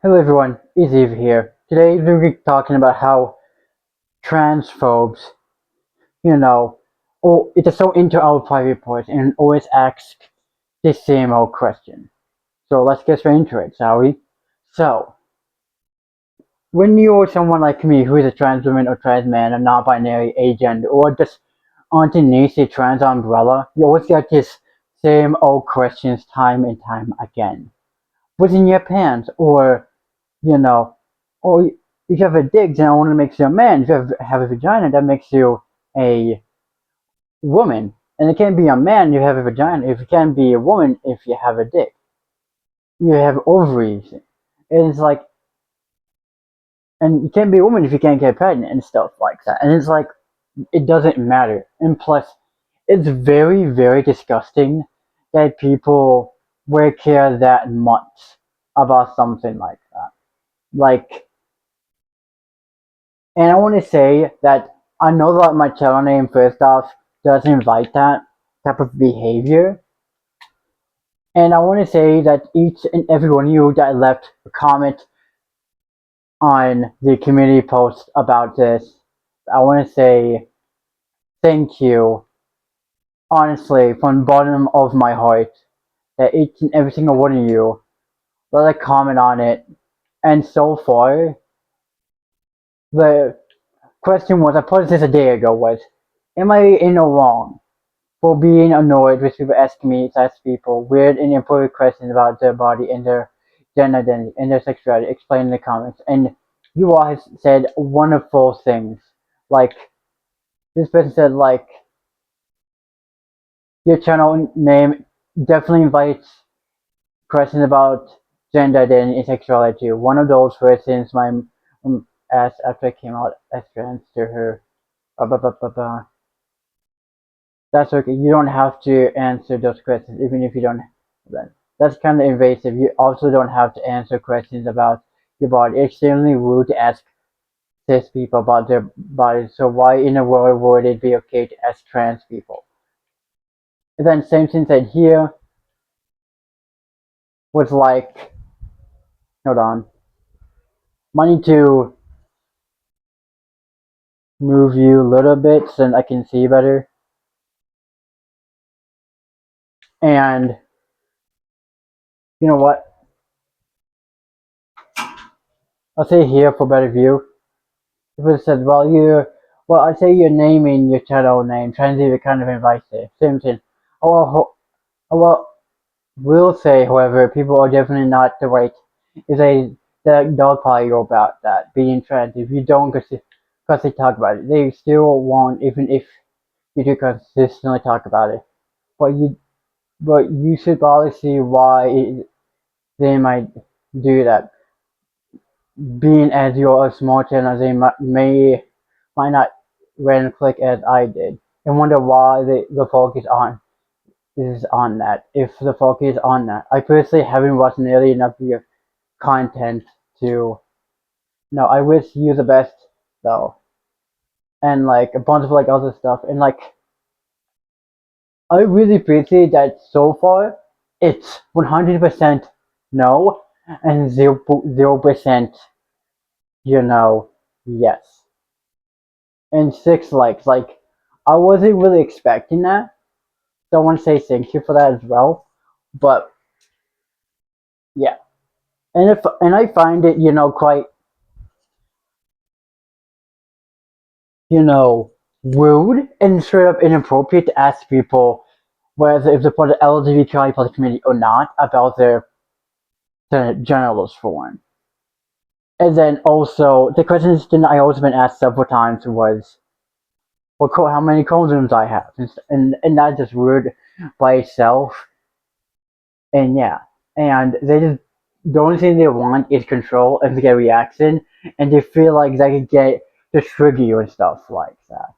Hello everyone, it's Eve here. Today we're going to be talking about how transphobes, it's so into our private parts and always ask the same old question. So let's get straight into it, shall we? So, when you're someone like me who is a trans woman or trans man, a non-binary, agender, or just underneath the trans umbrella, you always get this same old questions time and time again. What's in your pants? Or you know, or if you have a dick, then only makes you a man. If you have a vagina, that makes you a woman. And it can't be a man if you have a vagina. If you can't be a woman if you have a dick. You have ovaries. And it's like, and you can't be a woman if you can't get pregnant and stuff like that. And it's like, it doesn't matter. And plus, it's very, very disgusting that people would care that much about something like that. Like, and I want to say that I know that my channel name, first off, does invite that type of behavior. And I want to say that each and every one of you that left a comment on the community post about this, I want to say thank you, honestly, from the bottom of my heart, that each and every single one of you let a comment on it. And so far, the question was, I posted this a day ago, was, am I in the wrong for being annoyed with people asking me, as people, weird and inappropriate questions about their body and their gender identity and their sexuality? Explain in the comments. And you all have said wonderful things. Like, this person said, like, your channel name definitely invites questions about gender identity and sexuality. One of those persons my asked after I came out as trans to her. That's okay. You don't have to answer those questions, even if you don't. That's kind of invasive. You also don't have to answer questions about your body. It's extremely rude to ask cis people about their bodies. So why in the world would it be okay to ask trans people? And then same thing said here was like, hold on. I need to move you a little bit so I can see better. And you know what? I'll say here for better view. If it says, well, I say your name in your channel name, translated kind of invasive. Same thing. Well, will say, however, people are definitely not the right. Is a they'll probably go about that being trans. If you don't, because they talk about it, they still won't, even if you do consistently talk about it. But you should probably see why they might do that. Being as you're a small channel, they might not random click as I did, and wonder why the focus is on that. If the focus is on that, I personally haven't watched nearly enough of your content to. No, I wish you the best though, and like a bunch of like other stuff, and like I really appreciate that so far. It's 100% no, and 0% yes. And 6 likes. Like, I wasn't really expecting that. So I want to say thank you for that as well. But yeah, and I find it quite rude and straight up inappropriate to ask people whether if they're part of the LGBTQIA community or not about their genitals for one. And then also the question that I also been asked several times was, well, how many chromosomes I have, and that's just rude by itself. And yeah, and they just the only thing they want is control and to get a reaction, and they feel like they can get to trigger you and stuff like that.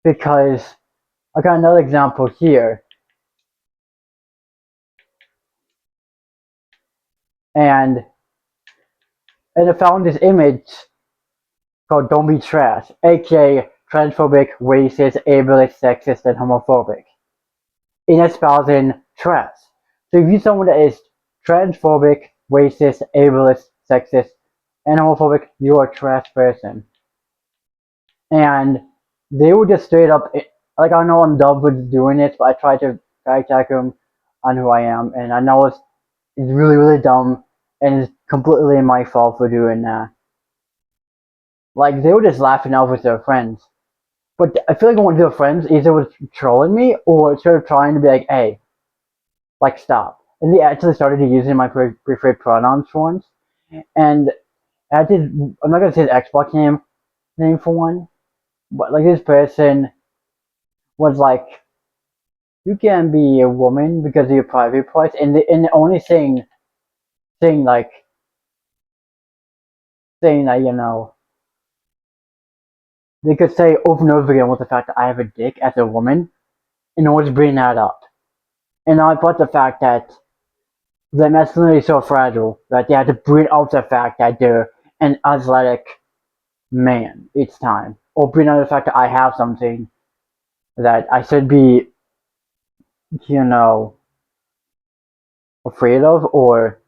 Because I got another example here, and I found this image called "Don't Be Trash," aka transphobic, racist, ableist, sexist, and homophobic, in espousing trash. So if you're someone that is transphobic, racist, ableist, sexist, and homophobic, you're a trash person. And they would just straight up, like, I know I'm dumb with doing this, but I try to fact check them on who I am, and I know it's really, really dumb, and it's completely my fault for doing that. Like, they were just laughing out with their friends. But I feel like one of their friends either was trolling me or sort of trying to be like, hey, like, stop. And they actually started using my preferred pronouns for once. And I did, I'm not going to say the Xbox name for one, but like this person was like, you can be a woman because of your private parts. And the only saying like, saying that, they could say over and over again with the fact that I have a dick as a woman in order to bring that up. And I brought the fact that their masculinity is so fragile that they had to bring up the fact that they're an athletic man each time. Or bring up the fact that I have something that I should be, you know, afraid of or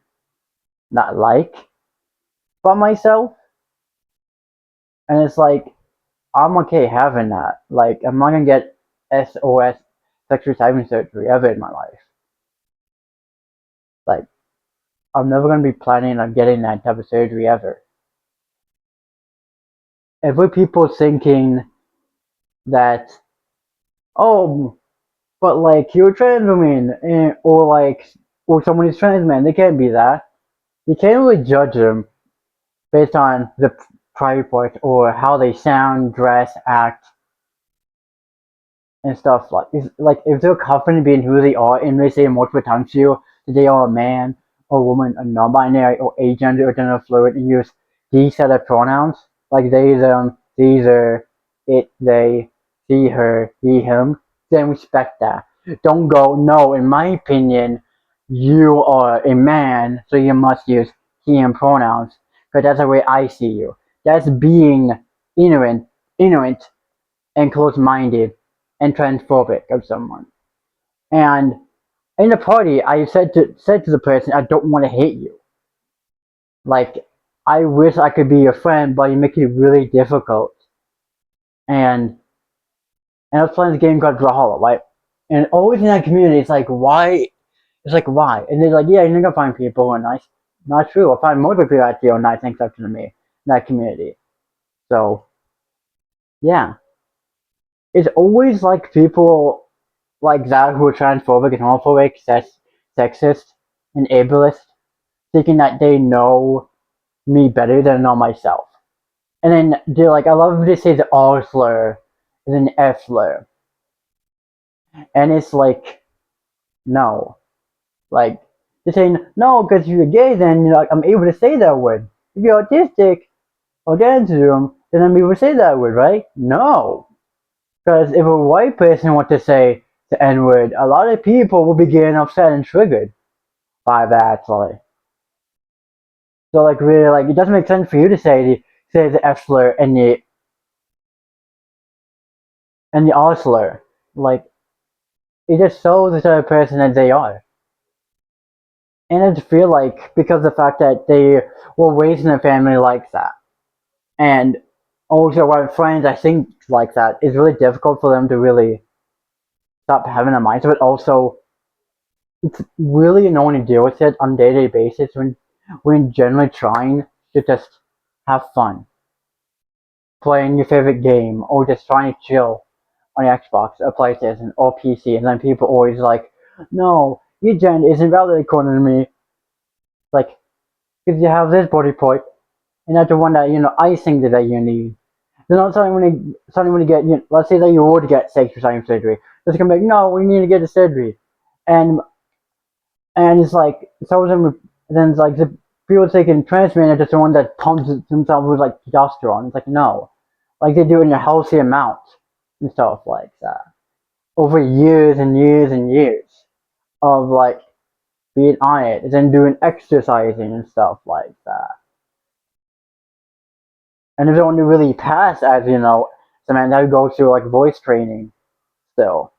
not like about myself. And it's like, I'm okay having that. Like, I'm not gonna get SOS sexual typing surgery ever in my life. Like, I'm never gonna be planning on getting that type of surgery ever. Every people thinking that, oh, but like you're a trans woman, or someone is trans man, they can't be that. You can't really judge them based on the private part or how they sound, dress, act, and stuff. Like if they're confident being who they are and they say multiple times to you that they are a man or woman, a non-binary or agender or gender fluid, and use these set of pronouns like they, them, these are, it, they, she, her, he, him, then respect that. Don't go, no, in my opinion, you are a man, so you must use he and pronouns, because that's the way I see you. That's being ignorant, ignorant and closed-minded and transphobic of someone. And in the party, I said to the person, I don't want to hate you. Like, I wish I could be your friend, but you make it really difficult. And I was playing this game called Brawlhalla, right? And always in that community, it's like, why? It's like, why? And they're like, yeah, you're gonna find people who are nice. Not true. I find most people actually are nice and accepting to me in that community. So, yeah. It's always like people like that who are transphobic and homophobic, sexist, and ableist, thinking that they know me better than I know myself. And then they're like, I love when they say the R slur and an F slur. And it's like, no. Like, they're saying, no, because you're gay, then you're like, I'm able to say that word. If you're autistic or Down syndrome, then I'm able to say that word, right? No. Because if a white person were to say the N word, a lot of people will be getting upset and triggered by that, actually. So like really like it doesn't make sense for you to say the F slur and the R slur. Like it just shows the type of person that they are. And I just feel like because of the fact that they were raised in a family like that. And also our friends I think like that, it's really difficult for them to really stop having a mindset, but also it's really annoying to deal with it on a day-to-day basis when generally trying to just have fun. Playing your favorite game or just trying to chill on Xbox or PlayStation or PC, and then people always like, no, your gender isn't valid according to me. Like, because you have this body part, and that's the one that, I think that you need. Then all of a sudden when you get, let's say that you were to get sexual surgery, just come back, no, we need to get the surgery. And, and it's like, some of them, then it's like, the people taking trans men are just the one that pumps themselves with like testosterone. It's like, no. Like they do it in a healthy amount and stuff like that. Over years and years and years of like being on it and then doing exercising and stuff like that. And if they want to really pass as, the man that goes through like voice training still.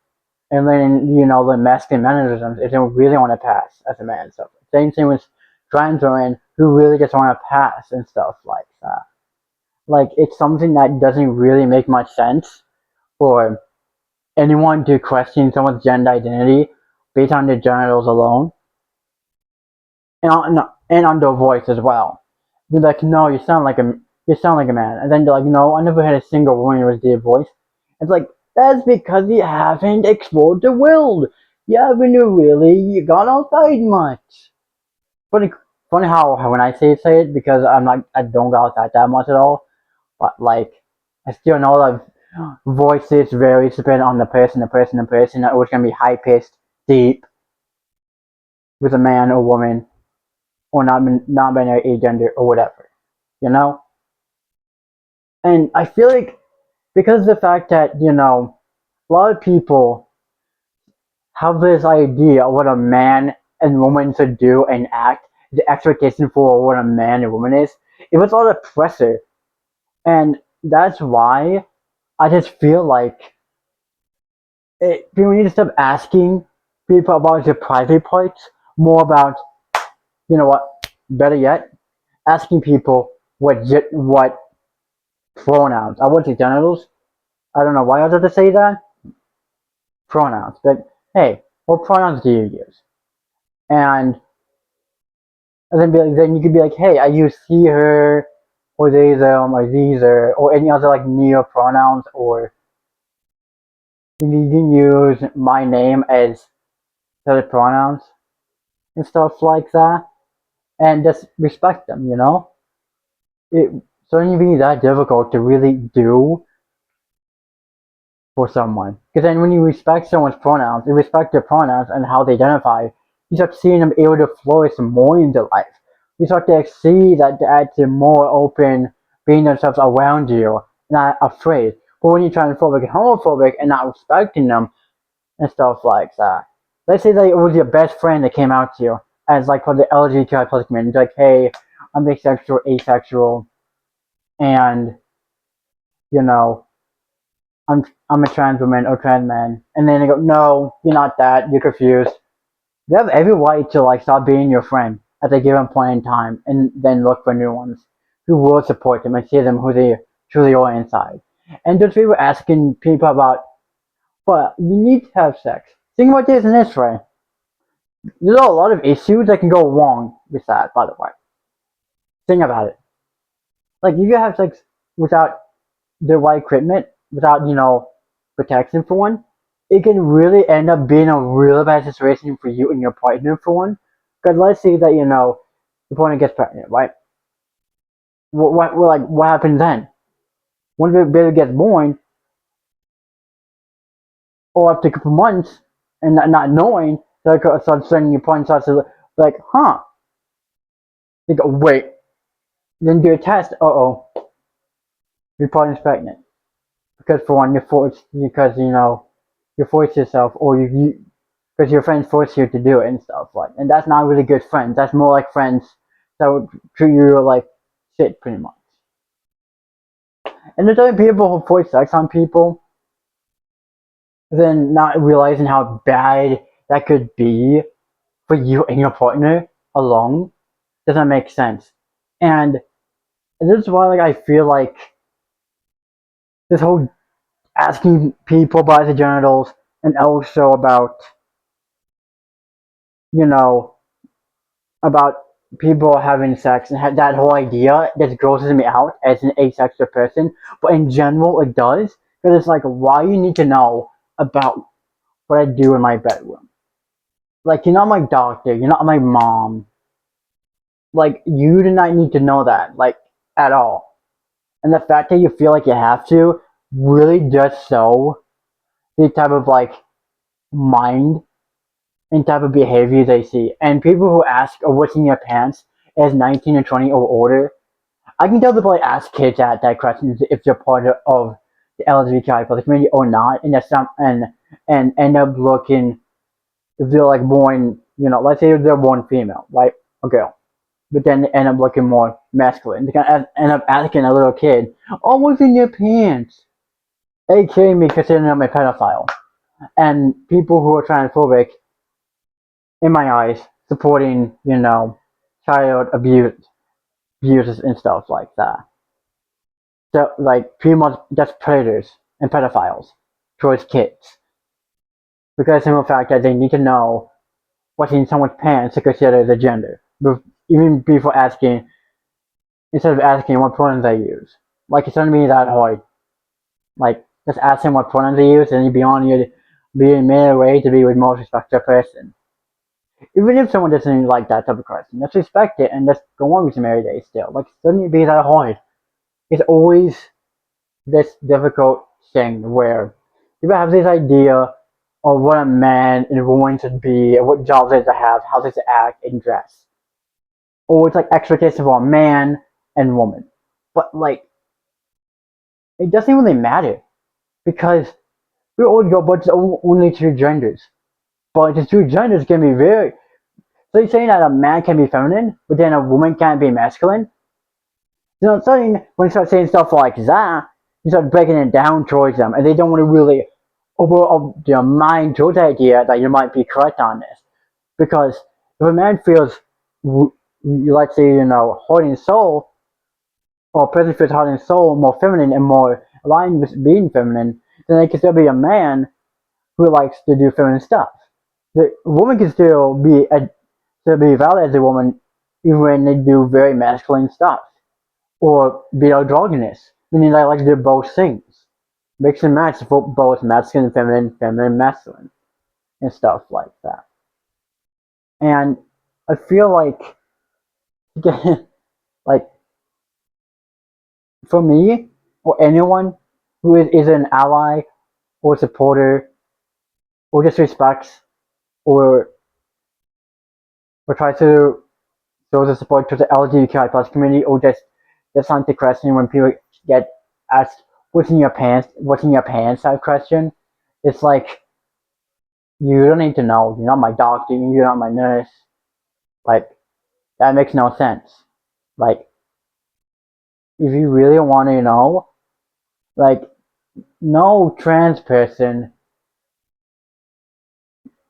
And then, the masculine mannerisms if they really want to pass as a man. So same thing with trans women who really just want to pass and stuff like that. Like, it's something that doesn't really make much sense for anyone to question someone's gender identity based on their genitals alone and on their voice as well. They're like, no, you sound like a man, and then they're like, no, I never had a single woman with their voice. It's like, that's because you haven't explored the world. You haven't really gone outside much. Funny, funny how when I say it, because I don't go outside that much at all. But like, I still know that voices vary depending on the person. It was gonna be high pitched, deep, with a man or woman, or non-binary agender or whatever, you know. And I feel like because of the fact that a lot of people have this idea of what a man and woman should do and act, the expectation for what a man and woman is, it was a lot of pressure, and that's why I just feel like people need to stop asking people about their private parts, more about, you know what, better yet, asking people what pronouns. I would say genitals. I don't know why I was about to say that. Pronouns. But hey, what pronouns do you use? And then you could be like, hey, I use he, her, or they, them, or these, or any other like neo pronouns, or you can use my name as other pronouns and stuff like that, and just respect them. It shouldn't be that difficult to really do for someone. Because then when you respect someone's pronouns, you respect their pronouns and how they identify, you start seeing them able to flourish more in their life. You start to see that they're more open, being themselves around you, not afraid. But when you're transphobic and homophobic and not respecting them and stuff like that, let's say that it was your best friend that came out to you as like for the LGBTQIA community, like, hey, I'm asexual, asexual, and you know, I'm a trans woman or trans man, and then they go, no, you're not that, you're confused. You have every right to like stop being your friend at a given point in time, and then look for new ones who will support them and see them who they truly are inside. And just people asking people about, but you need to have sex. Think about this in this way. There's a lot of issues that can go wrong with that. By the way, think about it. Like if you have sex without the right equipment, without protection for one, it can really end up being a really bad situation for you and your partner for one. Because let's say that your partner gets pregnant, right? What happens then? When the baby gets born, or after a couple months, and not knowing, like starts sending your partner starts to like, huh? They go, wait, then do a test. Your partner's pregnant. Because for one, you're forced because you force yourself, or you because your friends force you to do it and stuff like. And that's not really good friends. That's more like friends that would treat you like shit, pretty much. And there's other people who force sex on people, then not realizing how bad that could be for you and your partner alone doesn't make sense. And this is why, like, I feel like this whole asking people about the genitals and also about you know about people having sex and that whole idea just grosses me out as an asexual person. But in general, it does, because it's like, why you need to know about what I do in my bedroom? Like, you're not my doctor, you're not my mom. Like, you do not need to know that, like, at all. And the fact that you feel like you have to really does show the type of like mind and type of behavior they see. And people who ask, oh, what's in your pants as 19 or 20 or older, I can tell people ask kids that question if they're part of the LGBTQIA community or not, and that's and end up looking, if they're like born, let's say they're born female, right, a girl, but then they end up looking more masculine. They can end up asking a little kid, "Oh, what's in your pants?" AKA me considering I'm a pedophile, and people who are transphobic, in my eyes, supporting child abuses and stuff like that. So, like, pretty much just predators and pedophiles towards kids. Because of the simple fact that they need to know what's in someone's pants to consider the gender. Even before asking, instead of asking what pronouns they use. Like, it's not be that hard. Like, just ask them what pronouns they use and you'd be on your being made away to be with most respected person. Even if someone doesn't like that type of question, just respect it and just go on with your merry day still. Like, it doesn't be that hard. It's always this difficult thing where people have this idea of what a man and woman should be, what jobs they should have, how they should act and dress. Or it's like expectations for a man and woman. But like, it doesn't really matter because we all go, but it's only two genders. But the two genders can be very. So you're saying that a man can be feminine, but then a woman can't be masculine? You know, when you start saying stuff like that, you start breaking it down towards them, and they don't want to really open up their mind towards the idea that you might be correct on this. Because if a man feels, let's say, heart and soul, or a person feels heart and soul more feminine and more aligned with being feminine, then they can still be a man who likes to do feminine stuff. The woman can still be valid as a woman even when they do very masculine stuff. Or be androgynous, meaning they like to do both things. Mix and match for both masculine and feminine, feminine and masculine, and stuff like that. And I feel like, like, for me, or anyone who is an ally, or supporter, or just respects, or tries to show the support to the LGBTQIA plus community, or just not the question when people get asked, what's in your pants type question. It's like, you don't need to know. You're not my doctor, you're not my nurse. Like, that makes no sense. Like, if you really want to know, like, no trans person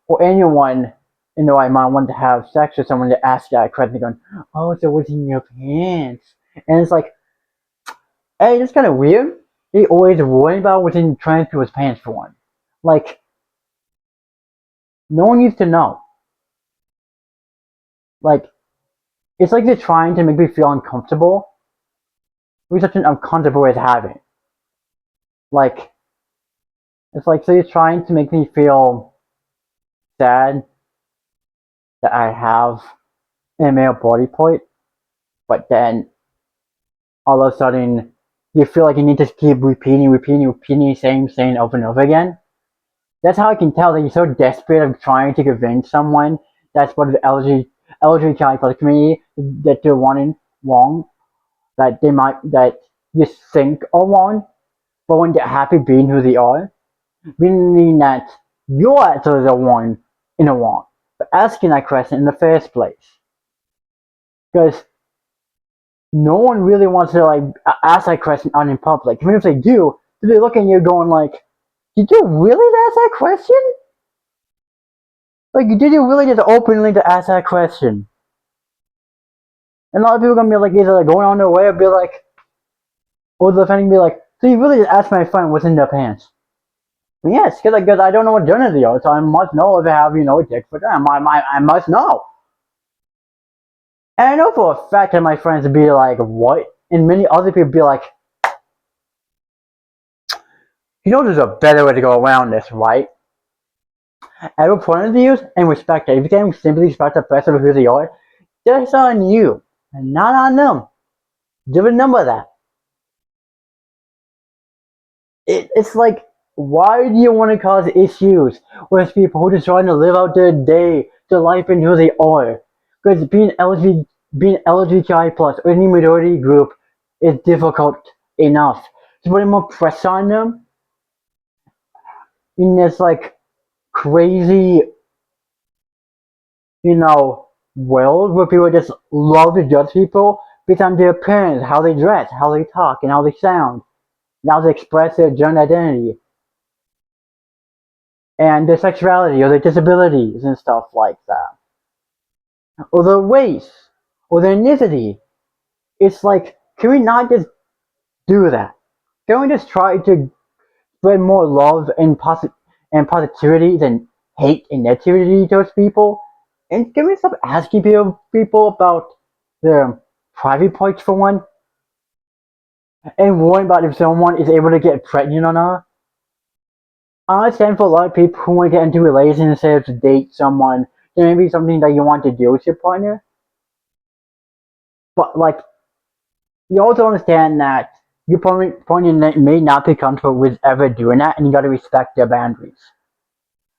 or anyone in the right mind want to have sex with someone to ask that question, going, oh, so what's in your pants? And it's like, hey, it's kind of weird. They always worry about what's in trans people's pants for one. Like, no one needs to know. Like, it's like they're trying to make me feel uncomfortable with such an uncomfortable way of having. Like, it's like, so you're trying to make me feel sad that I have a male body part, but then all of a sudden you feel like you need to keep repeating the same thing over and over again. That's how I can tell that you're so desperate of trying to convince someone that's what the LGBTQIA community that they're wanting wrong, that you think are wrong, but when they're happy being who they are, meaning that you're actually the one in the wrong for asking that question in the first place. Because no one really wants to like ask that question out in public. Even if they do, they'll be looking at you going like, did you really ask that question? Like, did you really just openly to ask that question? And a lot of people are gonna be like, either like going on their way or be like, or the defending be like, so you really just asked my friend what's in their pants? Yes, because I don't know what gender they are, so I must know if they have, a dick for them. I must know. And I know for a fact that my friends would be like, what? And many other people be like, there's a better way to go around this, right? At a point of views and respect it. If you can simply respect the person for who they are, that's on you, and not on them. Just remember that. It's like, why do you want to cause issues with people who are just trying to live out their day, their life, and who they are? Because being LGBTQI plus or any minority group is difficult enough. To put more pressure on them in this like crazy, world where people just love to judge people based on their appearance, how they dress, how they talk, and how they sound, and how they express their gender identity, and their sexuality or their disabilities and stuff like that, or their race, or their ethnicity. It's like, can we not just do that? Can we just try to spread more love and positivity than hate and negativity towards people? And can we stop asking people about their private parts for one, and worrying about if someone is able to get pregnant or not? I understand for a lot of people who want to get into a relationship to date someone, there may be something that you want to do with your partner, but like, you also understand that your partner may not be comfortable with ever doing that, and you got to respect their boundaries.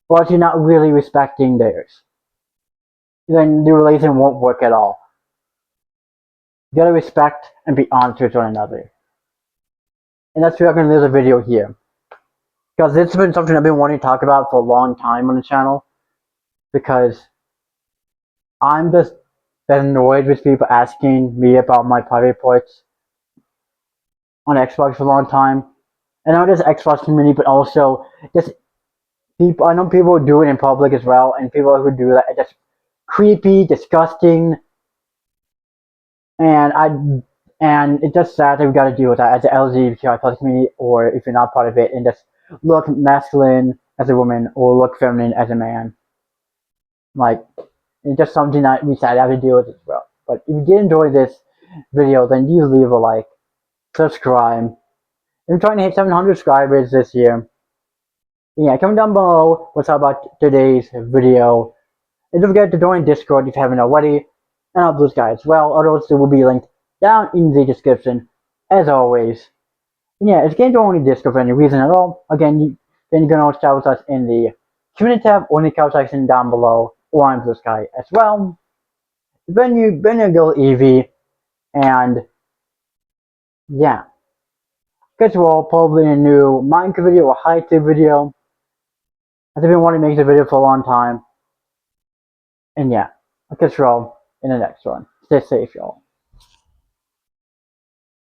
Or if you're not really respecting theirs, then the relation won't work at all. You gotta respect and be honest with one another. And that's why I'm gonna leave the video here. Because this has been something I've been wanting to talk about for a long time on the channel. Because I'm just been annoyed with people asking me about my private parts on Xbox for a long time. And not just Xbox community, but also just people. I know people who do it in public as well, and people who do that are just creepy, disgusting, and it's just sad that we got to deal with that as an LGBTQIA+ community, or if you're not part of it, and just look masculine as a woman or look feminine as a man. Like, it's just something that we sadly have to deal with as well. But if you did enjoy this video, then you leave a like, subscribe. I'm trying to hit 700 subscribers this year. Yeah, comment down below what's up about today's video. And don't forget to join Discord if you haven't already, and our Blue Sky as well. All those will be linked down in the description, as always. And yeah, if you can't join the Discord for any reason at all, again, you can always chat with us in the community tab or in the comment section down below, or on Blue Sky as well. It's been a girl Evie, and yeah, catch you all probably in a new Minecraft video or high-tech video. I've been wanting to make this video for a long time. And yeah, I'll catch you all in the next one. Stay safe, y'all.